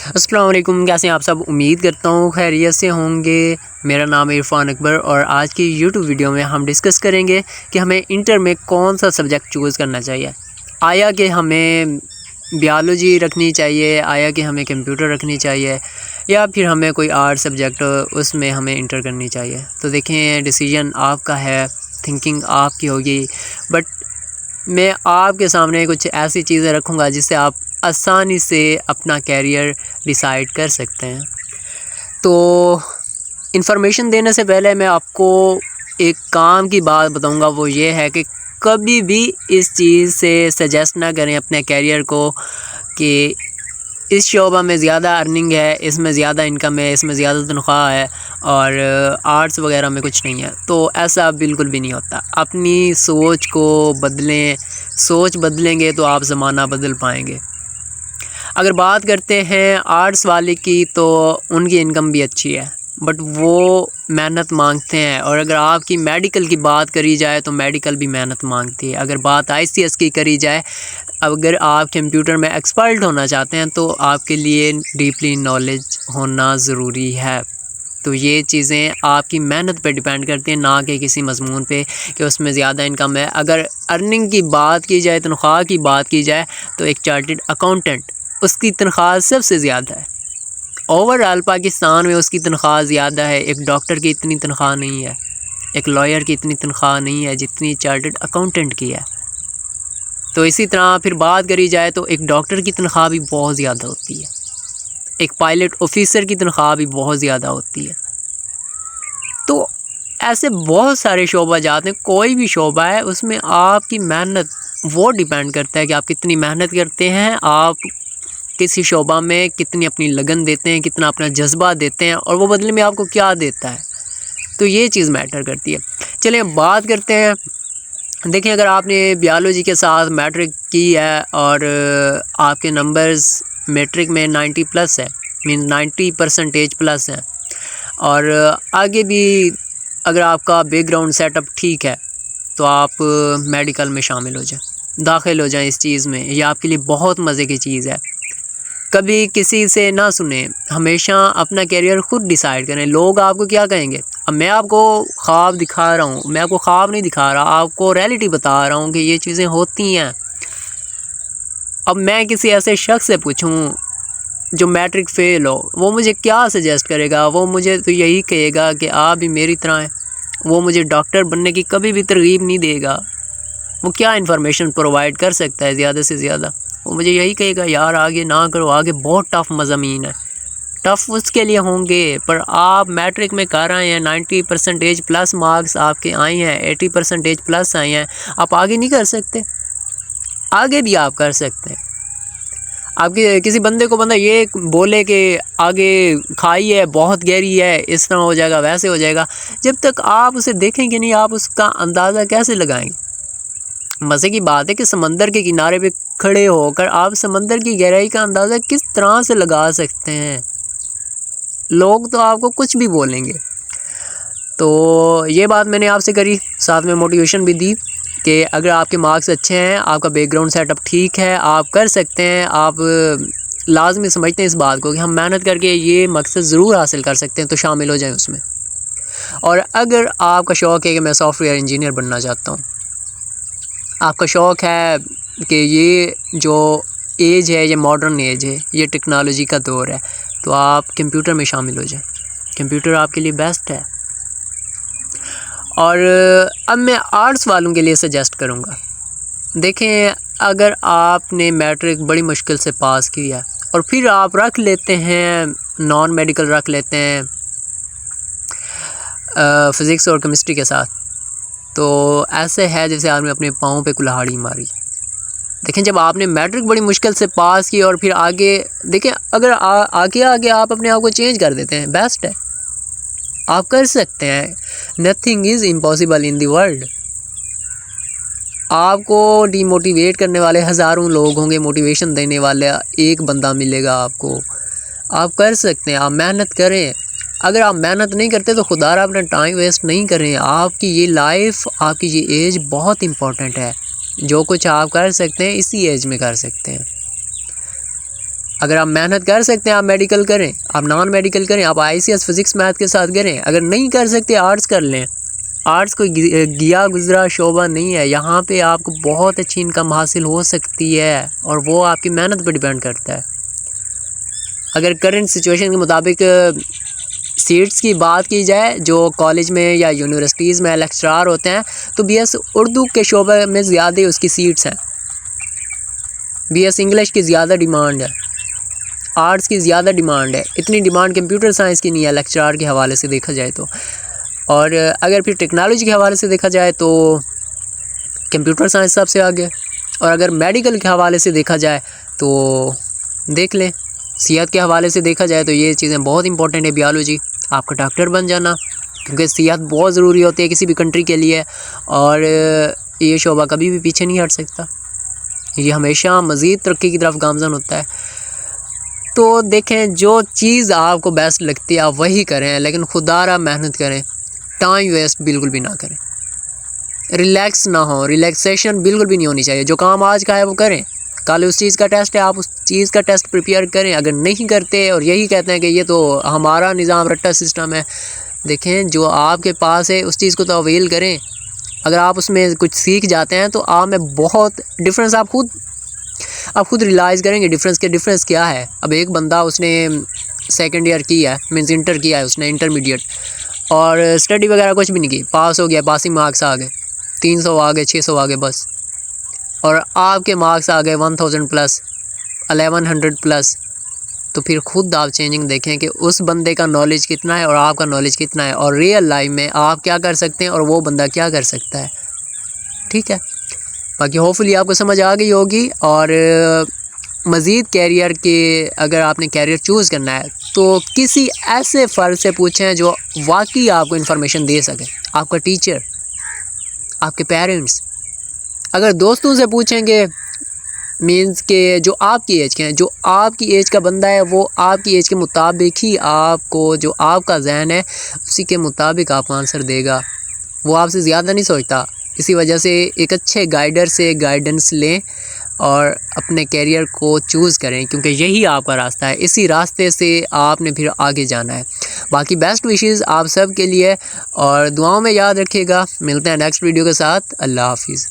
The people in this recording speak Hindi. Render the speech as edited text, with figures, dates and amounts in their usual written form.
अस्सलाम वालेकुम, कैसे हैं आप सब। उम्मीद करता हूँ खैरियत से होंगे। मेरा नाम है इरफान अकबर और आज की यूट्यूब वीडियो में हम डिस्कस करेंगे कि हमें इंटर में कौन सा सब्जेक्ट चूज़ करना चाहिए। आया कि हमें बायोलॉजी रखनी चाहिए, आया कि हमें कंप्यूटर रखनी चाहिए, या फिर हमें कोई आर्ट सब्जेक्ट उसमें हमें इंटर करनी चाहिए। तो देखें, डिसीजन आपका है, थिंकिंग आपकी होगी, बट मैं आपके सामने कुछ ऐसी चीज़ें रखूँगा जिससे आप आसानी से अपना कैरियर डिसाइड कर सकते हैं। तो इन्फॉर्मेशन देने से पहले मैं आपको एक काम की बात बताऊंगा, वो ये है कि कभी भी इस चीज़ से सजेस्ट ना करें अपने कैरियर को कि इस शोबा में ज़्यादा अर्निंग है, इसमें ज़्यादा इनकम है, इसमें ज़्यादा तनख्वाह है और आर्ट्स वगैरह में कुछ नहीं है। तो ऐसा बिल्कुल भी नहीं होता। अपनी सोच को बदलें, सोच बदलेंगे तो आप ज़माना बदल पाएंगे। अगर बात करते हैं आर्ट्स वाले की, तो उनकी इनकम भी अच्छी है, बट वो मेहनत मांगते हैं। और अगर आपकी मेडिकल की बात करी जाए तो मेडिकल भी मेहनत मांगती है। अगर बात ICS की करी जाए, अगर आप कंप्यूटर में एक्सपर्ट होना चाहते हैं तो आपके लिए डीपली नॉलेज होना ज़रूरी है। तो ये चीज़ें आपकी मेहनत पे डिपेंड करती हैं, ना कि किसी मजमून पे कि उसमें ज़्यादा इनकम है। अगर अर्निंग की बात की जाए, तनख्वाह की बात की जाए, तो एक चार्टर्ड अकाउंटेंट, उसकी तनख्वाह सबसे ज़्यादा है। ओवरऑल पाकिस्तान में उसकी तनख्वाह ज़्यादा है। एक डॉक्टर की इतनी तनख्वाह नहीं है, एक लॉयर की इतनी तनख्वाह नहीं है जितनी चार्टर्ड अकाउंटेंट की है। तो इसी तरह फिर बात करी जाए तो एक डॉक्टर की तनख्वाह भी बहुत ज़्यादा होती है, एक पायलट ऑफिसर की तनख्वाह भी बहुत ज़्यादा होती है। तो ऐसे बहुत सारे शोबा जाते हैं, कोई भी शोबा है उसमें आपकी मेहनत, वो डिपेंड करता है कि आप कितनी मेहनत करते हैं, आप किसी शोबा में कितनी अपनी लगन देते हैं, कितना अपना जज्बा देते हैं, और वो बदले में आपको क्या देता है। तो ये चीज़ मैटर करती है। चलिए बात करते हैं। देखें, अगर आपने बायोलॉजी के साथ मैट्रिक की है और आपके नंबर्स मैट्रिक में 90+ है, मीन 90% प्लस है, और आगे भी अगर आपका बैकग्राउंड सेटअप ठीक है, तो आप मेडिकल में शामिल हो जाएं, दाखिल हो जाएं इस चीज़ में। ये आपके लिए बहुत मज़े की चीज़ है। कभी किसी से ना सुने, हमेशा अपना कैरियर खुद डिसाइड करें। लोग आपको क्या कहेंगे, अब मैं आपको ख्वाब दिखा रहा हूँ, मैं आपको ख्वाब नहीं दिखा रहा, आपको रियलिटी बता रहा हूँ कि ये चीज़ें होती हैं। अब मैं किसी ऐसे शख्स से पूछूँ जो मैट्रिक फ़ेल हो, वो मुझे क्या सजेस्ट करेगा? वो मुझे तो यही कहेगा कि आप भी मेरी तरह हैं। वो मुझे डॉक्टर बनने की कभी भी तरगीब नहीं देगा। वो क्या इन्फॉर्मेशन प्रोवाइड कर सकता है ज़्यादा से ज़्यादा? वो मुझे यही कहेगा, यार आगे ना करो, आगे बहुत टफ़ मज़ामीन है। टफ़ उसके लिए होंगे, पर आप मैट्रिक में कर आए हैं, 90% प्लस मार्क्स आपके आए हैं, 80% प्लस आए हैं, आप आगे नहीं कर सकते? आगे भी आप कर सकते हैं। आपके किसी बंदे को बंदा ये बोले कि आगे खाई है, बहुत गहरी है, इस तरह हो जाएगा, वैसे हो जाएगा, जब तक आप उसे देखेंगे नहीं, आप उसका अंदाज़ा कैसे लगाएंगे? मज़े की बात है कि समंदर के किनारे पे खड़े होकर आप समंदर की गहराई का अंदाज़ा किस तरह से लगा सकते हैं? लोग तो आपको कुछ भी बोलेंगे। तो ये बात मैंने आपसे करी, साथ में मोटिवेशन भी दी कि अगर आपके मार्क्स अच्छे हैं, आपका बैकग्राउंड सेटअप ठीक है, आप कर सकते हैं। आप लाजमी समझते हैं इस बात को कि हम मेहनत करके ये मकसद ज़रूर हासिल कर सकते हैं, तो शामिल हो जाएं उसमें। और अगर आपका शौक़ है कि मैं सॉफ्टवेयर इंजीनियर बनना चाहता हूँ, आपका शौक़ है कि ये जो एज है, ये मॉडर्न एज है, ये टेक्नोलॉजी का दौर है, तो आप कंप्यूटर में शामिल हो जाएं। कंप्यूटर आपके लिए बेस्ट है। और अब मैं आर्ट्स वालों के लिए सजेस्ट करूँगा। देखें, अगर आपने मैट्रिक बड़ी मुश्किल से पास किया और फिर आप रख लेते हैं नॉन मेडिकल, रख लेते हैं फ़िज़िक्स और केमिस्ट्री के साथ, तो ऐसे है जैसे आपने अपने पाँव पे कुल्हाड़ी मारी। देखें, जब आपने मैट्रिक बड़ी मुश्किल से पास की और फिर आगे देखें, अगर आगे आगे आप अपने आप को चेंज कर देते हैं, बेस्ट है, आप कर सकते हैं। Nothing is impossible in the world. आपको डीमोटिवेट करने वाले हज़ारों लोग होंगे, मोटिवेशन देने वाला एक बंदा मिलेगा आपको। आप कर सकते हैं, आप मेहनत करें। अगर आप मेहनत नहीं करते तो खुदा अपना टाइम वेस्ट नहीं करें। आपकी ये लाइफ, आपकी ये एज बहुत इम्पोर्टेंट है। जो कुछ आप कर सकते हैं इसी एज में कर सकते हैं। अगर आप मेहनत कर सकते हैं आप मेडिकल करें, आप नॉन मेडिकल करें, आप ICS फिज़िक्स मैथ के साथ करें। अगर नहीं कर सकते आर्ट्स कर लें। आर्ट्स कोई गिया गुजरा शोबा नहीं है, यहाँ पे आपको बहुत अच्छी इनकम हासिल हो सकती है और वो आपकी मेहनत पर डिपेंड करता है। अगर करंट सिचुएशन के मुताबिक सीट्स की बात की जाए जो कॉलेज में या यूनिवर्सिटीज़ में लेक्चरार होते हैं, तो BS उर्दू के शोबे में ज़्यादा उसकी सीट्स हैं। BS इंग्लिश की ज़्यादा डिमांड है, आर्ट्स की ज़्यादा डिमांड है। इतनी डिमांड कंप्यूटर साइंस की नहीं है लेक्चरार के हवाले से देखा जाए तो। और अगर फिर टेक्नोलॉजी के हवाले से देखा जाए तो कंप्यूटर साइंस सबसे आगे। और अगर मेडिकल के हवाले से देखा जाए तो देख लें, सेहत के हवाले से देखा जाए तो ये चीज़ें बहुत इंपॉर्टेंट है। बायोलॉजी, आपका डॉक्टर बन जाना, क्योंकि सेहत बहुत ज़रूरी होती है किसी भी कंट्री के लिए और ये शोबा कभी भी पीछे नहीं हट सकता, ये हमेशा मज़ीद तरक्की की तरफ गामज़न होता है। तो देखें, जो चीज़ आपको बेस्ट लगती है आप वही करें, लेकिन खुदारा मेहनत करें, टाइम वेस्ट बिल्कुल भी ना करें, रिलैक्स ना हो, रिलैक्सेशन बिल्कुल भी नहीं होनी चाहिए। जो काम आज का है वो करें, कल उस चीज़ का टेस्ट है आप उस चीज़ का टेस्ट प्रिपेयर करें। अगर नहीं करते और यही कहते हैं कि ये तो हमारा निज़ाम रट्टा सिस्टम है, देखें जो आपके पास है उस चीज़ को तो अवेल करें। अगर आप उसमें कुछ सीख जाते हैं तो आप में बहुत डिफरेंस आप खुद रियलाइज़ करेंगे डिफरेंस क्या है। अब एक बंदा उसने सेकंड ईयर किया है, मीन्स इंटर किया है उसने, इंटरमीडिएट, और स्टडी वगैरह कुछ भी नहीं की, पास हो गया, पासिंग मार्क्स आ गए, 300 आ गए, 600 आ गए बस, और आपके मार्क्स आ गए 1000 प्लस, 1100 प्लस। तो फिर खुद आप चेंजिंग देखें कि उस बंदे का नॉलेज कितना है और आपका नॉलेज कितना है, और रियल लाइफ में आप क्या कर सकते हैं और वो बंदा क्या कर सकता है। ठीक है, बाकी होपफुली आपको समझ आ गई होगी। और मज़ीद कैरियर के अगर आपने कैरियर चूज़ करना है तो किसी ऐसे फ़र्द से पूछें जो वाकई आपको इन्फॉर्मेशन दे सके, आपका टीचर, आपके पेरेंट्स। अगर दोस्तों से पूछेंगे मीन्स के जो आपकी एज के हैं, जो आपकी एज का बंदा है वो आपकी एज के मुताबिक ही आपको, जो आपका जहन है उसी के मुताबिक आपको आंसर देगा, वो आपसे ज़्यादा नहीं सोचता। इसी वजह से एक अच्छे गाइडर से गाइडेंस लें और अपने कैरियर को चूज़ करें, क्योंकि यही आपका रास्ता है, इसी रास्ते से आपने फिर आगे जाना है। बाकी बेस्ट विशेस आप सब के लिए और दुआओं में याद रखिएगा। मिलते हैं नेक्स्ट वीडियो के साथ। अल्लाह हाफिज़।